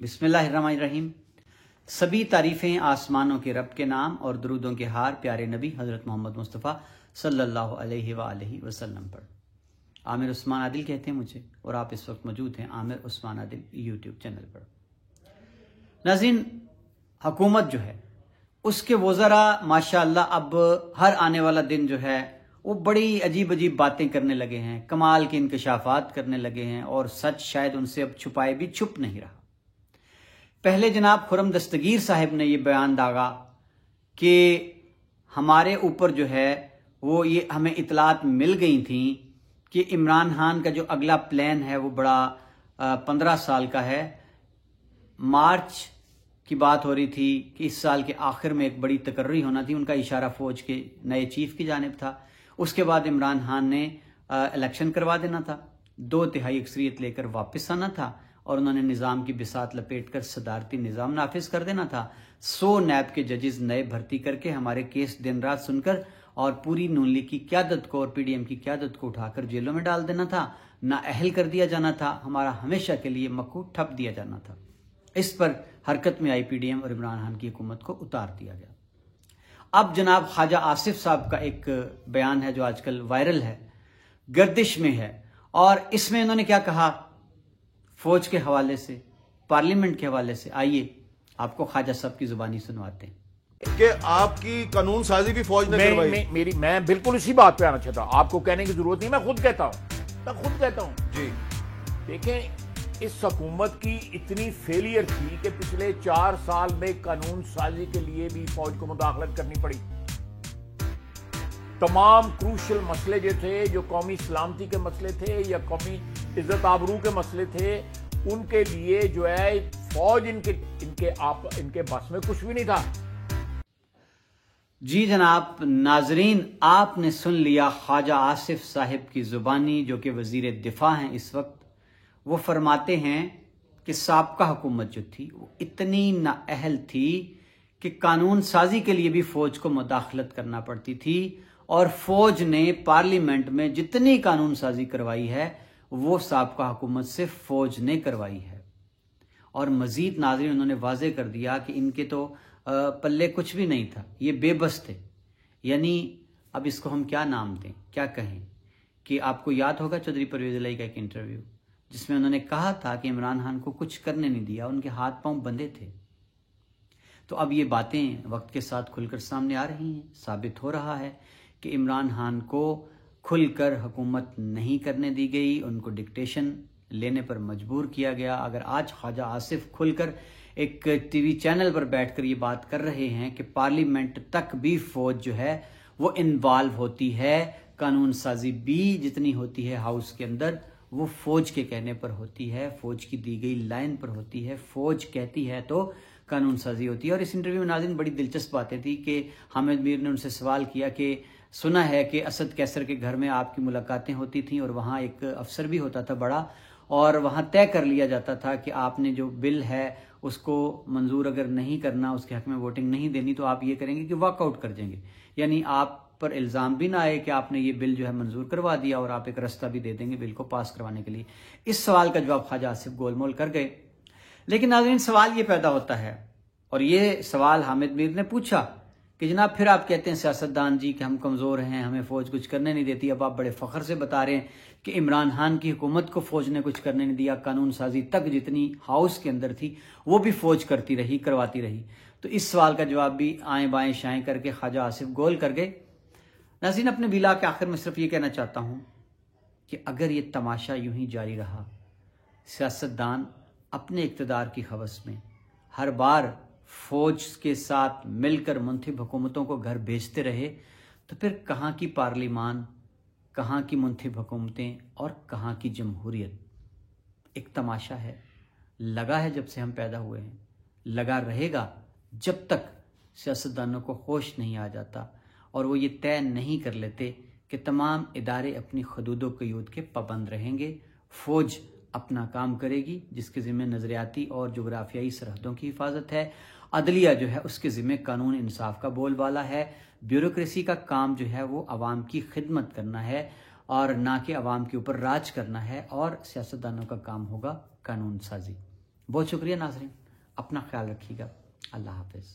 बिस्मिल्लाहिर्रहमानिर्रहीम। सभी तारीफ़ें आसमानों के रब के नाम और दरूदों के हार प्यारे नबी हज़रत मोहम्मद मुस्तफ़ा सल्लल्लाहु अलैहि वसल्लम पर। आमिर उस्मान आदिल कहते हैं मुझे, और आप इस वक्त मौजूद हैं आमिर उस्मान आदिल यूट्यूब चैनल पर। नाज़रीन, हुकूमत जो है उसके वज़रा माशाअल्लाह अब हर आने वाला दिन जो है वो बड़ी अजीब अजीब बातें करने लगे हैं, कमाल के इंकशाफात करने लगे हैं, और सच शायद उनसे अब छुपाए भी छुप नहीं रहा। पहले जनाब खुर्रम दस्तगीर साहब ने ये बयान दागा कि हमारे ऊपर जो है वो ये हमें इतलात मिल गई थी कि इमरान खान का जो अगला प्लान है वो बड़ा 15 साल का है। मार्च की बात हो रही थी कि इस साल के आखिर में एक बड़ी तकर्री होना थी, उनका इशारा फौज के नए चीफ की जानिब था। उसके बाद इमरान खान ने इलेक्शन करवा देना था, 2/3 अक्सरियत लेकर वापस आना था, और उन्होंने निज़ाम की बिसात लपेट कर सदारती निज़ाम नाफिज कर देना था। 100 नैब के जजेस नए भर्ती करके हमारे केस दिन रात सुनकर और पूरी नून लीग की क़यादत को और PDM की क़यादत को उठाकर जेलों में डाल देना था, नाअहल कर दिया जाना था, हमारा हमेशा के लिए मक्कू ठप दिया जाना था। इस पर हरकत में आई PDM और इमरान खान की हुकूमत को उतार दिया गया। अब जनाब ख्वाजा आसिफ साहब का एक बयान है जो आजकल वायरल है, गर्दिश में है, और इसमें इन्होंने क्या कहा फौज के हवाले से, पार्लियामेंट के हवाले से। आइए आपको ख्वाजा साहब की जुबानी सुनवाते हैं कि आपकी कानून साजी भी फौज ने करवाई। मैं बिल्कुल इसी बात पे आना चाहता हूं, आपको कहने की जरूरत नहीं, मैं खुद कहता हूं जी। देखें, इस हुकूमत की इतनी फेलियर थी कि पिछले 4 साल में कानून साजी के लिए भी फौज को मुदाखलत करनी पड़ी। तमाम क्रूशल मसले जो थे, जो कौमी सलामती के मसले थे या कौमी इज्जत आबरू के मसले थे, उनके लिए जो है फौज इनके बस में कुछ भी नहीं था। जी जनाब, नाजरीन आपने सुन लिया ख्वाजा आसिफ साहिब की जुबानी, जो कि वजीर दिफा हैं इस वक्त। वो फरमाते हैं कि साबका हुकूमत जो थी वो इतनी नाअहल थी कि कानून साजी के लिए भी फौज को मुदाखलत करना पड़ती थी, और फौज ने पार्लियामेंट में जितनी कानून साजी करवाई है वो साबका हुकूमत से फौज ने करवाई है। और मजीद नाज़रीन उन्होंने वाजे कर दिया कि इनके तो पल्ले कुछ भी नहीं था, ये बेबस थे। यानी अब इसको हम क्या नाम दें, क्या कहें, कि आपको याद होगा चौधरी परवेज़ इलाही का एक इंटरव्यू जिसमें उन्होंने कहा था कि इमरान खान को कुछ करने नहीं दिया, उनके हाथ पांव बंधे थे। तो अब ये बातें वक्त के साथ खुलकर सामने आ रही हैं। साबित हो रहा है कि इमरान खान को खुलकर हुकूमत नहीं करने दी गई, उनको डिक्टेशन लेने पर मजबूर किया गया। अगर आज ख्वाजा आसिफ खुलकर एक टीवी चैनल पर बैठकर ये बात कर रहे हैं कि पार्लियामेंट तक भी फौज जो है वो इन्वॉल्व होती है, कानून साजी भी जितनी होती है हाउस के अंदर वो फौज के कहने पर होती है, फौज की दी गई लाइन पर होती है, फौज कहती है तो कानून साजी होती है। और इस इंटरव्यू में नाज़रीन बड़ी दिलचस्प बातें थी कि हामिद मीर ने उनसे सवाल किया कि सुना है कि असद कैसर के घर में आपकी मुलाकातें होती थीं और वहाँ एक अफसर भी होता था बड़ा, और वहाँ तय कर लिया जाता था कि आपने जो बिल है उसको मंजूर अगर नहीं करना, उसके हक में वोटिंग नहीं देनी, तो आप ये करेंगे कि वॉकआउट कर देंगे। यानी आप पर इल्ज़ाम भी ना आए कि आपने ये बिल जो है मंजूर करवा दिया, और आप एक रास्ता भी दे देंगे बिल को पास करवाने के लिए। इस सवाल का जवाब ख्वाजा आसिफ गोलमोल कर गए। लेकिन नाज़रीन सवाल ये पैदा होता है, और ये सवाल हामिद मीर ने पूछा कि जनाब फिर आप कहते हैं सियासतदान जी कि हम कमज़ोर हैं, हमें फ़ौज कुछ करने नहीं देती। अब आप बड़े फ़ख्र से बता रहे हैं कि इमरान खान की हुकूमत को फ़ौज ने कुछ करने नहीं दिया, कानून साजी तक जितनी हाउस के अंदर थी वो भी फ़ौज करती रही, करवाती रही। तो इस सवाल का जवाब भी आएँ बाएँ शाएँ करके ख्वाजा आसिफ गोल कर गए। नाज़रीन, अपने बिला के आखिर में सिर्फ ये कहना चाहता हूँ कि अगर ये तमाशा यूं ही जारी रहा, सियासतदान अपने इक़्तिदार की हवस में हर बार फौज के साथ मिलकर मुंतखब हुकूमतों को घर भेजते रहे, तो फिर कहाँ की पार्लिमान, कहाँ की मुंतखब हुकूमतें और कहाँ की जमहूरियत। एक तमाशा है, लगा है जब से हम पैदा हुए हैं, लगा रहेगा जब तक सियासतदानों को होश नहीं आ जाता और वो ये तय नहीं कर लेते कि तमाम इदारे अपनी हदूद क़यूद के पाबंद रहेंगे। फ़ौज अपना काम करेगी जिसके ज़िम्मे नज़रियाती और जोग्राफियाई सरहदों की हिफाजत है। अदलिया जो है उसके ज़िम्मे कानून इंसाफ का बोलबाला है। ब्यूरोक्रेसी का काम जो है वो अवाम की खिदमत करना है और ना कि अवाम के ऊपर राज करना है। और सियासतदानों का काम होगा कानून साजी। बहुत शुक्रिया नाज़रीन, अपना ख्याल रखिएगा। अल्लाह हाफिज़।